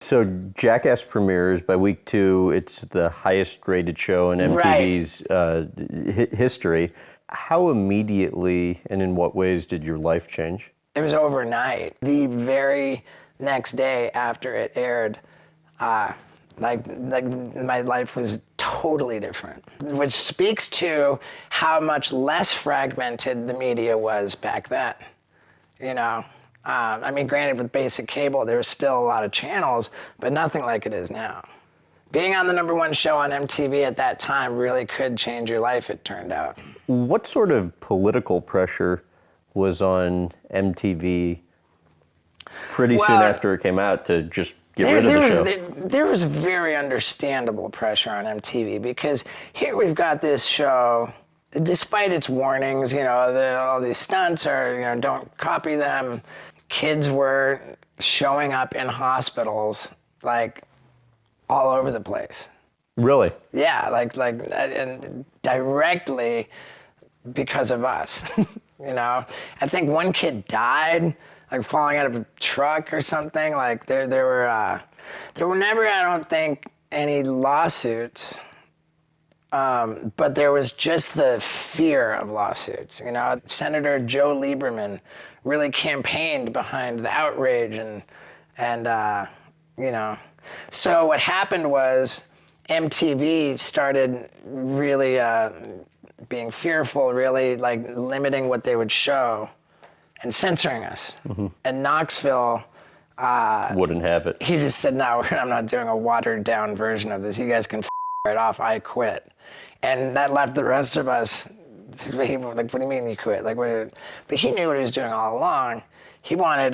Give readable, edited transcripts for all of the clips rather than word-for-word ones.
So Jackass premieres by week 2. It's the highest rated show in MTV's history. How immediately and in what ways did your life change? It was overnight. The very next day after it aired, like my life was totally different, which speaks to how much less fragmented the media was back then. You know, I mean, granted, with basic cable, there was still a lot of channels, but nothing like it is now. Being on the #1 show on MTV at that time really could change your life, it turned out. What sort of political pressure was on MTV pretty soon after it came out to just get rid of the show? There was very understandable pressure on MTV because here we've got this show, despite its warnings, you know, that all these stunts are, you know, don't copy them. Kids were showing up in hospitals, like, all over the place. Really? Yeah, and directly because of us, you know? I think one kid died, like falling out of a truck or something. Like there were never, I don't think, any lawsuits, but there was just the fear of lawsuits. You know, Senator Joe Lieberman really campaigned behind the outrage and you know. So what happened was MTV started really being fearful, really like limiting what they would show and censoring us. Mm-hmm. And Knoxville wouldn't have it. He just said, no, I'm not doing a watered down version of this. You guys can right off, I quit. And that left the rest of us, like, what do you mean you quit? Like, but he knew what he was doing all along. He wanted,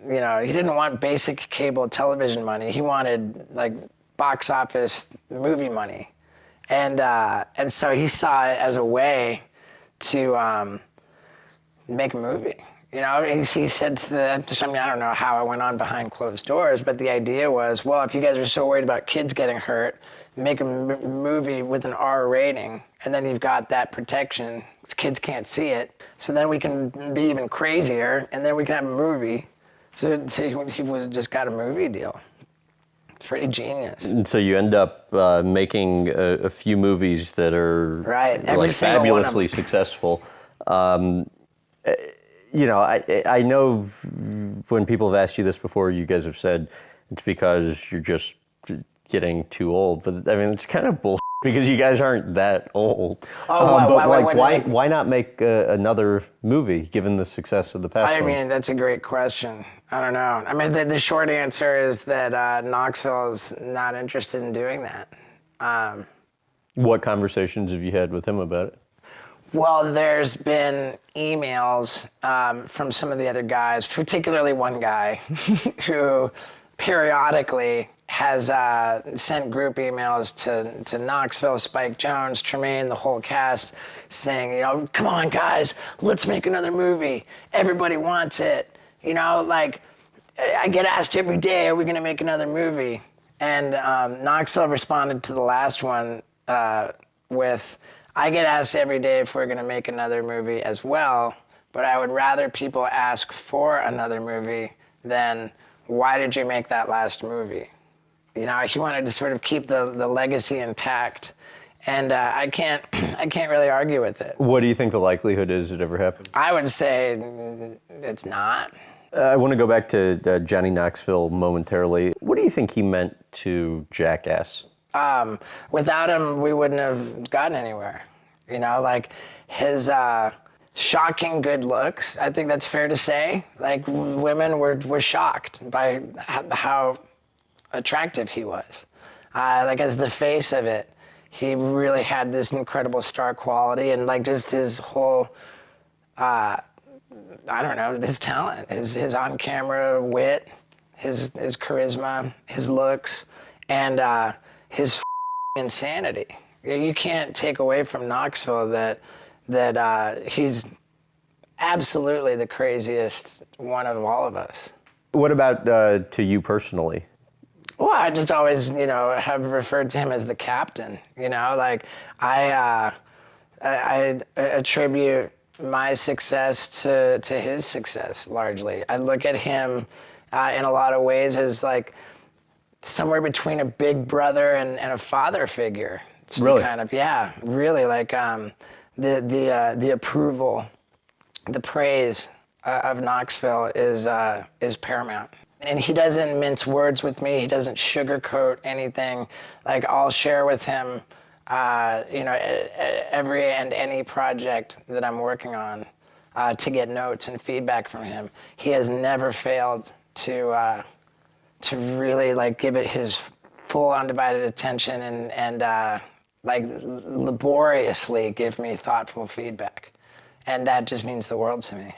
you know, he didn't want basic cable television money. He wanted like box office movie money. And so he saw it as a way to make a movie. You know, he said to somebody, I don't know how it went on behind closed doors, but the idea was, well, if you guys are so worried about kids getting hurt, make a movie with an R rating, and then you've got that protection. Kids can't see it. So then we can be even crazier, and then we can have a movie. So he just got a movie deal. It's pretty genius. And so you end up making a few movies that are like fabulously successful. You know, I know when people have asked you this before, you guys have said it's because you're just getting too old. But I mean, it's kind of bullshit because you guys aren't that old. Why not make another movie given the success of the past? I mean, that's a great question. I don't know. I mean, the short answer is that Knoxville is not interested in doing that. What conversations have you had with him about it? Well, there's been emails from some of the other guys, particularly one guy who periodically has sent group emails to Knoxville, Spike Jonze, Tremaine, the whole cast, saying, you know, come on, guys, let's make another movie. Everybody wants it. You know, like, I get asked every day, are we going to make another movie? And Knoxville responded to the last one with, I get asked every day if we're going to make another movie as well, but I would rather people ask for another movie than, why did you make that last movie? You know, he wanted to sort of keep the legacy intact, and I can't really argue with it. What do you think the likelihood is it ever happened? I would say it's not. I want to go back to Johnny Knoxville momentarily. What do you think he meant to Jackass? Without him, we wouldn't have gotten anywhere. You know, like his shocking good looks, I think that's fair to say. Like, women were shocked by how attractive he was. Like, as the face of it, he really had this incredible star quality, and like just his whole, I don't know, his talent, his on-camera wit, his charisma, his looks, and his insanity. You can't take away from Knoxville that he's absolutely the craziest one of all of us. What about to you personally? Well, I just always, you know, have referred to him as the captain. You know, like I attribute my success to his success largely. I look at him in a lot of ways as like somewhere between a big brother and a father figure. It's Really? kind of, yeah, really, like the approval, the praise of Knoxville is paramount. And he doesn't mince words with me. He doesn't sugarcoat anything. Like, I'll share with him, every and any project that I'm working on to get notes and feedback from him. He has never failed to really like give it his full undivided attention and like laboriously give me thoughtful feedback. And that just means the world to me.